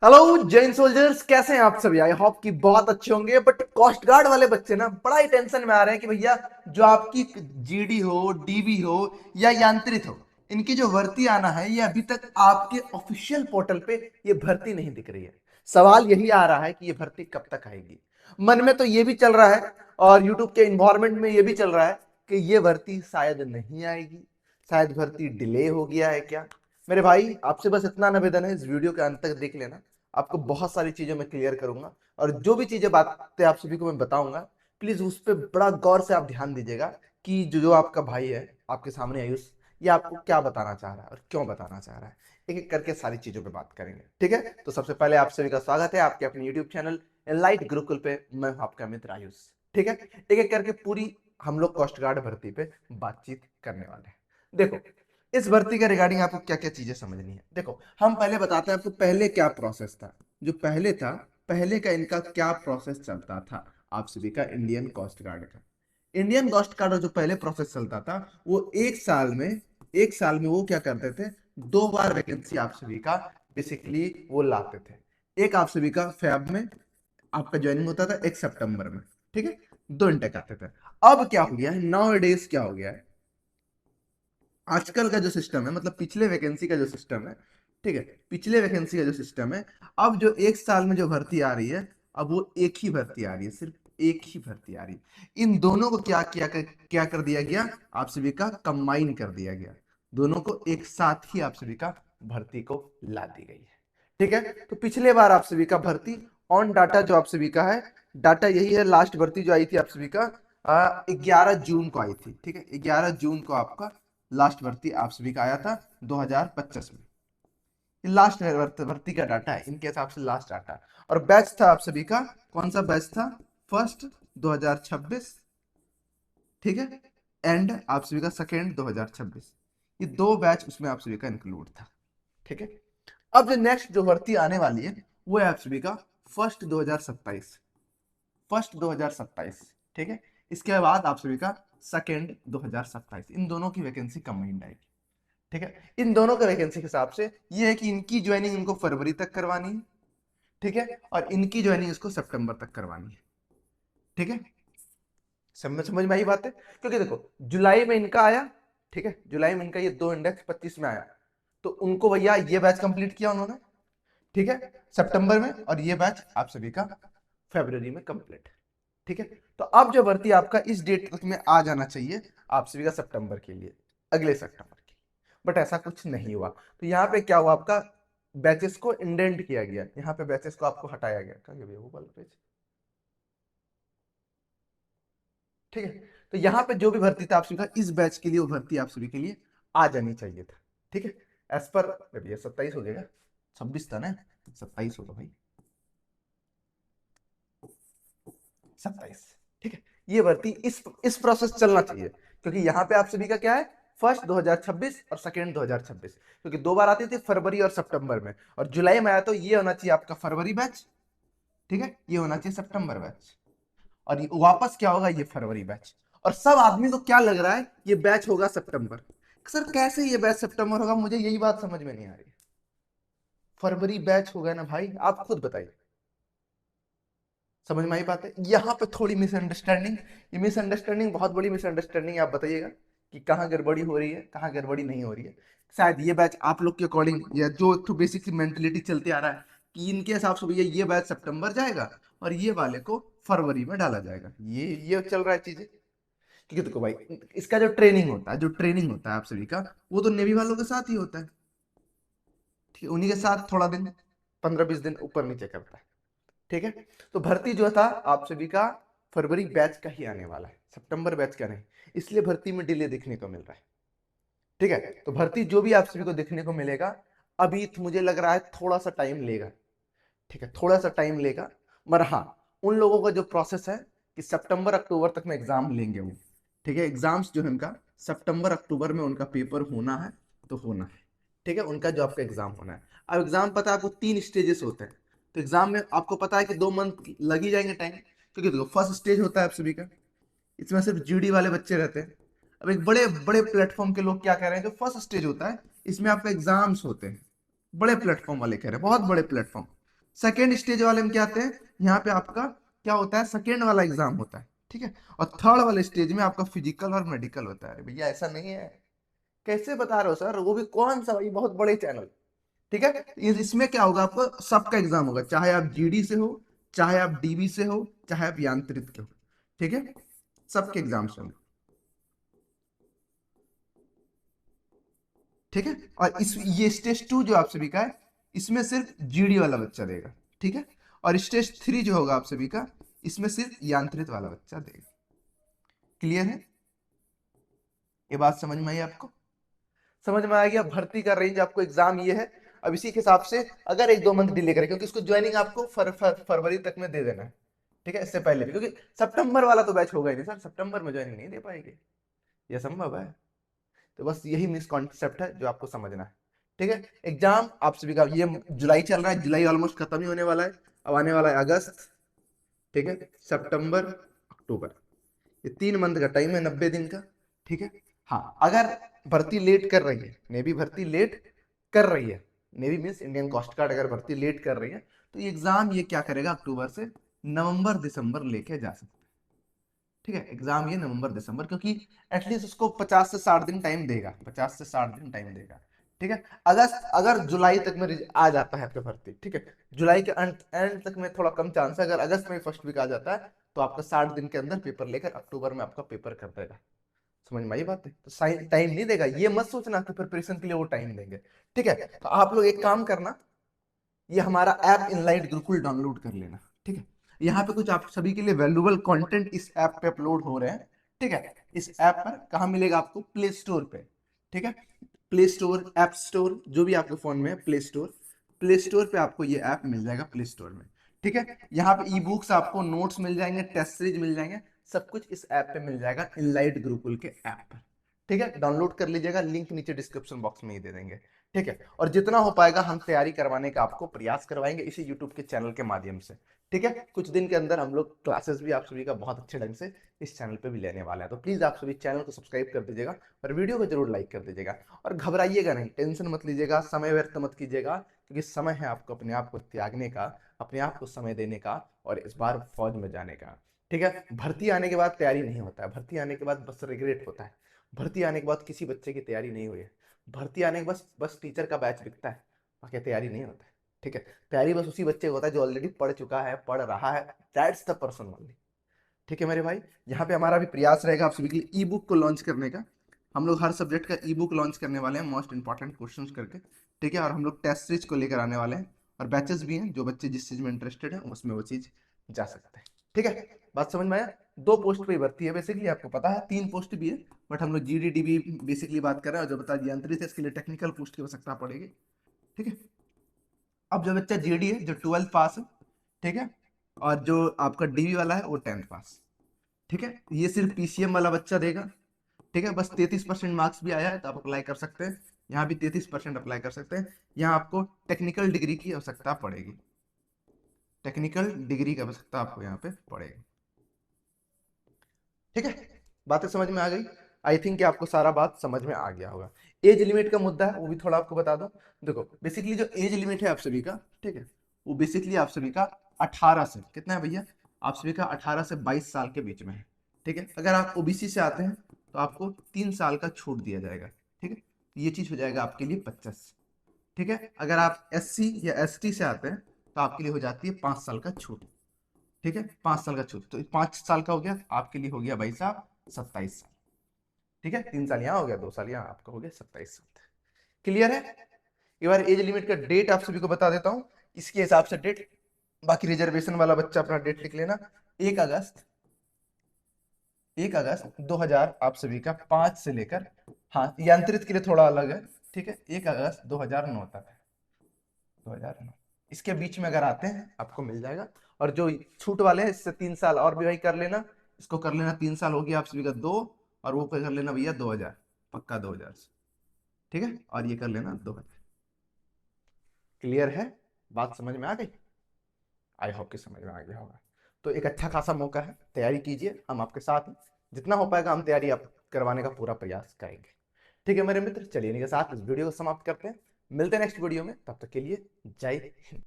Hello Jain soldiers, कैसे हैं आप सभी। आई होप कि बहुत अच्छे होंगे। बट कोस्ट गार्ड वाले बच्चे ना बड़ा ही टेंशन में आ रहे हैं कि भैया जो आपकी जीडी हो, डीबी हो या यांत्रित हो, इनकी जो भर्ती आना है ये अभी तक आपके ऑफिशियल पोर्टल पे ये भर्ती नहीं दिख रही है। सवाल यही आ रहा है कि ये भर्ती कब तक आएगी। मन में तो ये भी चल रहा है और यूट्यूब के इन्वायरमेंट में ये भी चल रहा है कि ये भर्ती शायद नहीं आएगी, शायद भर्ती डिले हो गया है क्या। मेरे भाई आपसे बस इतना निवेदन है, इस वीडियो के अंत तक देख लेना। आपको बहुत सारी चीजें मैं क्लियर करूंगा और जो भी चीजें बातें आप सभी को मैं बताऊंगा, प्लीज उस पर बड़ा गौर से आप ध्यान दीजिएगा कि जो जो आपका भाई है आपके सामने आयुष, ये आपको क्या बताना चाह रहा है और क्यों बताना चाह रहा है। एक एक करके सारी चीजों पे बात करेंगे, ठीक है। तो सबसे पहले आप सभी का स्वागत है आपके अपने यूट्यूब चैनल एनलाइट गुरुकुल पे। मैं हूं आपका मित्र आयुष, ठीक है। एक एक करके पूरी हम लोग कोस्ट गार्ड भर्ती पे बातचीत करने वाले हैं। देखो, इस भर्ती के रिगार्डिंग आपको क्या क्या चीजें समझनी है। देखो, हम पहले बताते हैं आपको पहले क्या प्रोसेस था। जो पहले था, पहले का इनका क्या प्रोसेस चलता था आप सभी का इंडियन कोस्ट गार्ड का। इंडियन कोस्ट गार्ड का जो पहले प्रोसेस चलता था वो एक साल में वो क्या करते थे, 2 बार वैकेंसी आप सभी का बेसिकली वो लाते थे। एक आप सभी का फैब में आपका ज्वाइनिंग होता था, एक सितंबर में, ठीक है। 2 इंटेक आते थे। अब क्या हो गया है, नाउ डेज क्या हो गया है, आजकल का जो सिस्टम है, मतलब पिछले वैकेंसी का जो सिस्टम है, ठीक है, पिछले वैकेंसी का जो सिस्टम है, अब जो एक साल में जो भर्ती आ रही है, अब वो एक ही भर्ती आ रही है, सिर्फ एक ही भर्ती आ रही है। इन दोनों को क्या कर दिया गया, आप सभी का कंबाइन कर दिया गया। दोनों को एक साथ ही आप सभी का भर्ती को ला दी गई है, ठीक है। तो पिछले बार आप सभी का भर्ती ऑन डाटा जो आप सभी का है, डाटा यही है। लास्ट भर्ती जो आई थी आप सभी का 11 जून को आई थी, ठीक है। 11 जून को आपका लास्ट भर्ती आप सभी का आया था 2025 में। ये लास्ट भर्ती का डाटा है, इनके हिसाब से लास्ट डाटा। और बैच था आप सभी का, कौन सा बैच था, फर्स्ट 2026, ठीक है, एंड आप सभी का सेकेंड 2026। ये 2 बैच उसमें आप सभी का इंक्लूड था, ठीक है। अब जो नेक्स्ट जो भर्ती आने वाली है वो है आप सभी का फर्स्ट 2027, फर्स्ट 2027, ठीक है। इसके बाद आप सभी का सेकेंड 2027। इन दोनों की वैकेंसी कंबाइंड आएगी, ठीक है। इन दोनों के वैकेंसी के हिसाब से ये है कि इनकी ज्वाइनिंग इनको फरवरी तक करवानी है, ठीक है, और इनकी ज्वाइनिंग इसको सितंबर तक करवानी है, ठीक है। समझ में आई बात है। क्योंकि देखो, जुलाई में इनका आया, ठीक है, जुलाई में इनका ये 2 इंडेक्स 25 में आया, तो उनको भैया ये बैच कंप्लीट किया उन्होंने, ठीक है, सितंबर में, और ये बैच आप सभी का फरवरी में कंप्लीट, ठीक है। तो अब जो भर्ती आपका इस डेट तक में आ जाना चाहिए आप सभी का सितंबर के लिए, अगले सितंबर के लिए, बट ऐसा कुछ नहीं हुआ। तो यहाँ पे क्या हुआ, आपका बैचेस को इंडेंट किया गया, यहाँ पे बैचेस को आपको हटाया गया, कहाँ गया भैया वो वाला पेज, ठीक है। तो यहाँ पे जो भी भर्ती था आप सभी का इस बैच के लिए, वो भर्ती आप सभी के लिए आ जानी चाहिए था, ठीक है। एज पर भैया 27 हो जाएगा, 26 था ना, 27 होगा भाई, 27, ठीक है। ये भर्ती इस प्रोसेस चलना चाहिए, क्योंकि यहाँ पे आप सभी का क्या है, फर्स्ट 2026 और सेकेंड 2026, क्योंकि 2 बार आती थी फरवरी और सितंबर में, और जुलाई में आया, तो ये होना चाहिए आपका फरवरी बैच, ठीक है, ये होना चाहिए सितंबर बैच, और ये वापस क्या होगा, ये फरवरी बैच। और सब आदमी को क्या लग रहा है, ये बैच होगा सितंबर। सर कैसे ये बैच सितंबर होगा, मुझे यही बात समझ में नहीं आ रही। फरवरी बैच होगा ना भाई, आप खुद बताइए। समझ में आई बात है। यहाँ पे थोड़ी मिसअंडरस्टैंडिंग, ये मिसअंडरस्टैंडिंग बहुत बड़ी मिसअंडरस्टैंडिंग, आप बताइएगा कि कहाँ गड़बड़ी हो रही है, कहाँ गड़बड़ी नहीं हो रही है। शायद ये बैच आप लोग के अकॉर्डिंग, या जो एक तो बेसिक मेंटेलिटी चलते आ रहा है कि इनके हिसाब से भैया ये बैच सितंबर जाएगा और ये वाले को फरवरी में डाला जाएगा, ये चल रहा है चीजें। क्योंकि देखो भाई, इसका जो ट्रेनिंग होता है, जो ट्रेनिंग होता है आप सभी का, वो तो नेवी वालों के साथ ही होता है, ठीक है, उन्हीं के साथ थोड़ा दिन, 15-20 दिन ऊपर नीचे करता है, ठीक है। तो भर्ती जो था आप सभी का फरवरी बैच का ही आने वाला है, सितंबर बैच का नहीं, इसलिए भर्ती में डिले देखने को मिल रहा है, ठीक है। तो भर्ती जो भी आप सभी को देखने को मिलेगा, अभी तो मुझे लग रहा है थोड़ा सा टाइम लेगा, ठीक है, थोड़ा सा टाइम लेगा। मगर हाँ, उन लोगों का जो प्रोसेस है कि सितंबर अक्टूबर तक में एग्जाम लेंगे वो, ठीक है। एग्जाम्स जो है उनका सितंबर अक्टूबर में उनका पेपर होना है, तो होना है, ठीक है, उनका जो आपका एग्जाम होना है। अब एग्जाम पता है आपको 3 स्टेजेस होते हैं, तो एग्जाम में आपको पता है कि 2 मंथ लग ही जाएंगे टाइम। क्योंकि देखो, फर्स्ट स्टेज होता है आप सभी का, इसमें सिर्फ जीडी वाले बच्चे रहते हैं। अब एक बड़े बड़े प्लेटफॉर्म के लोग क्या कह रहे हैं, जो फर्स्ट स्टेज होता है इसमें आपका एग्जाम्स होते हैं, बड़े प्लेटफॉर्म वाले कह रहे हैं, बहुत बड़े प्लेटफॉर्म, सेकेंड स्टेज वाले में क्या आते हैं, यहाँ पे आपका क्या होता है, सेकेंड वाला एग्जाम होता है, ठीक है। और थर्ड वाले स्टेज में आपका फिजिकल और मेडिकल होता है। अरे भैया ऐसा नहीं है, कैसे बता रहे हो सर, वो भी कौन सा भाई, बहुत बड़े चैनल, ठीक है। इसमें क्या होगा, आपको सबका एग्जाम होगा, चाहे आप जीडी से हो, चाहे आप डीबी से हो, चाहे आप यांत्रिक के हो, ठीक है, सबके एग्जाम्स होंगे, ठीक है। और इस ये स्टेज 2 जो आप सभी का है, इसमें सिर्फ जीडी वाला बच्चा देगा, ठीक है। और स्टेज 3 जो होगा आप सभी का, इसमें सिर्फ यांत्रिक वाला बच्चा देगा। क्लियर है, ये बात समझ में आई आपको? समझ में आ गया। भर्ती का रेंज आपको एग्जाम ये है। अब इसी के हिसाब से अगर 1-2 मंथ डिले करें, क्योंकि इसको ज्वाइनिंग आपको फरवरी तक में दे देना है, ठीक है, इससे पहले भी, क्योंकि सितंबर वाला तो बैच होगा ही नहीं सर, सितंबर में ज्वाइनिंग नहीं दे पाएंगे, यह संभव है। तो बस यही मिसकॉन्सेप्ट है जो आपको समझना है, ठीक है। एग्जाम आप सभी का ये जुलाई चल रहा है, जुलाई ऑलमोस्ट खत्म ही होने वाला है, अब आने वाला है अगस्त, ठीक है, सितंबर, अक्टूबर, ये 3 मंथ का टाइम है, 90 दिन का, ठीक है। हाँ, अगर भर्ती लेट कर रही है, नेवी भर्ती लेट कर रही है, navy means Indian coast guard अगर भर्ती लेट कर रही है, तो ये एग्जाम ये क्या करेगा, अक्टूबर से नवंबर दिसंबर लेके जा सकता है, ठीक है। एग्जाम ये नवंबर दिसंबर, क्योंकि एटलीस्ट उसको 50 से 60 दिन टाइम देगा, 50 से 60 दिन टाइम देगा, ठीक है। अगस्त अगर जुलाई तक में आ जाता है आपका भर्ती, ठीक है, जुलाई के एंड तक में थोड़ा कम चांस है, अगर अगस्त में फर्स्ट वीक आ जाता है तो आपका 60 दिन के अंदर पेपर लेकर अक्टूबर में आपका पेपर कर देगा। समझ में आई बात है? तो टाइम नहीं देगा, ये मत सोचना कि प्रिपरेशन के लिए वो टाइम देंगे, ठीक है। तो आप लोग एक काम करना, ये हमारा ऐप इनलाइट गुरुकुल डाउनलोड कर लेना, ठीक है। यहाँ पे कुछ आप सभी के लिए वैल्यूबल कंटेंट इस ऐप पे अपलोड हो रहे हैं, ठीक है। इस ऐप पर कहाँ मिलेगा आपको, प्ले स्टोर पे, ठीक है। प्ले स्टोर, ऐप स्टोर, जो भी आपके फोन में है, प्ले स्टोर, प्ले स्टोर पे आपको ये ऐप मिल जाएगा, प्ले स्टोर में, ठीक है। यहाँ पे ई बुक्स आपको, नोट्स मिल जाएंगे, टेस्ट सीरीज मिल जाएंगे, सब कुछ इस ऐप पे मिल जाएगा, इनलाइट गुरुकुल के ऐप पर, ठीक है। डाउनलोड कर लीजिएगा, लिंक नीचे डिस्क्रिप्शन बॉक्स में ही दे देंगे, ठीक है। और जितना हो पाएगा हम तैयारी करवाने का आपको प्रयास करवाएंगे इसी यूट्यूब के चैनल के माध्यम से, ठीक है। कुछ दिन के अंदर हम लोग क्लासेस भी आप सभी का बहुत अच्छे ढंग से इस चैनल पे भी लेने वाले हैं, तो प्लीज आप सभी चैनल को सब्सक्राइब कर दीजिएगा और वीडियो को जरूर लाइक कर दीजिएगा। और घबराइएगा नहीं, टेंशन मत लीजिएगा, समय व्यर्थ मत कीजिएगा, क्योंकि समय है आपको अपने आप को त्यागने का, अपने आप को समय देने का, और इस बार फौज में जाने का, ठीक है। भर्ती आने के बाद तैयारी नहीं होता है, भर्ती आने के बाद बस रिग्रेट होता है, भर्ती आने के बाद किसी बच्चे की तैयारी नहीं हुई है, भर्ती आने के बस बस टीचर का बैच बिकता है, बाकी तैयारी नहीं होता है, ठीक है। तैयारी बस उसी बच्चे को होता है जो ऑलरेडी पढ़ चुका है, पढ़ रहा है, दैट्स द पर्सन ओनली, ठीक है मेरे भाई। यहाँ पे हमारा भी प्रयास रहेगा आप सभी के लिए ई बुक को लॉन्च करने का, हम लोग हर सब्जेक्ट का ई बुक लॉन्च करने वाले हैं, मोस्ट इंपॉर्टेंट क्वेश्चंस करके, ठीक है। और हम लोग टेस्ट सीरीज को लेकर आने वाले हैं, और बैचेस भी हैं, जो बच्चे जिस चीज में इंटरेस्टेड है उसमें वो चीज जा सकते हैं, ठीक है। बात समझ में आया? 2 पोस्ट पे ही भर्ती है बेसिकली, आपको पता है 3 पोस्ट भी है, बट हम लोग जीडी डीबी बेसिकली बात कर रहे हैं, और जो बता यंत्रित है इसके लिए टेक्निकल पोस्ट की आवश्यकता पड़ेगी, ठीक है। अब जो बच्चा जीडी है, जो 12th पास है, ठीक है, और जो आपका डीबी वाला है वो 10th पास, ठीक है, ये सिर्फ पीसीएम वाला बच्चा देगा, ठीक है। बस 33% मार्क्स भी आया है तो आप अप्लाई कर सकते हैं, यहाँ भी 33% अप्लाई कर सकते हैं। यहाँ आपको टेक्निकल डिग्री की आवश्यकता पड़ेगी, टेक्निकल डिग्री की आवश्यकता आपको यहाँ पे पड़ेगी, ठीक है। बातें समझ में आ गई? आई थिंक कि आपको सारा बात समझ में आ गया होगा। एज लिमिट का मुद्दा है, वो भी थोड़ा आपको बता दो। देखो बेसिकली जो एज लिमिट है आप सभी का, ठीक है, वो बेसिकली आप सभी का 18 से, कितना है भैया, आप सभी का 18 से 22 साल के बीच में है, ठीक है। अगर आप ओबीसी से आते हैं तो आपको 3 साल का छूट दिया जाएगा, ठीक है, ये चीज हो जाएगा आपके लिए 25, ठीक है। अगर आप एससी या एसटी से आते हैं तो आपके लिए हो जाती है 5 साल का छूट, ठीक है, 5 साल का छूट, तो 5 साल का हो गया, आपके लिए हो गया भाई साहब 27 साल, ठीक है। 3 साल यहाँ हो गया, 2 साल यहाँ, आपका हो गया 27 साल। क्लियर है? एक बार एज लिमिट का डेट आप सभी को बता देता हूँ, इसके हिसाब से डेट, बाकी रिजर्वेशन वाला बच्चा अपना डेट लिख लेना। 1 अगस्त, 1 अगस्त 2000 आप सभी का 5 से लेकर, हाँ यांत्रित के लिए थोड़ा अलग है, ठीक है, 1 अगस्त 2009 तक है, 2009, इसके बीच में अगर आते हैं आपको मिल जाएगा। और जो छूट वाले हैं इससे 3 साल और भी भाई कर लेना, इसको कर लेना, 3 साल हो गया आप सभी का 2, और वो कर लेना भैया 2000, पक्का 2000 से, ठीक है, और ये कर लेना 2000। क्लियर है? बात समझ में आ गई? आई होप कि समझ में आ गया होगा। तो एक अच्छा खासा मौका है, तैयारी कीजिए, हम आपके साथ हैं, जितना हो पाएगा हम तैयारी आप करवाने का पूरा प्रयास करेंगे, ठीक है मेरे मित्र। चलिए इन्हीं के साथ इस वीडियो को समाप्त करते हैं, मिलते हैं नेक्स्ट वीडियो में, तब तक के लिए जय हिंद।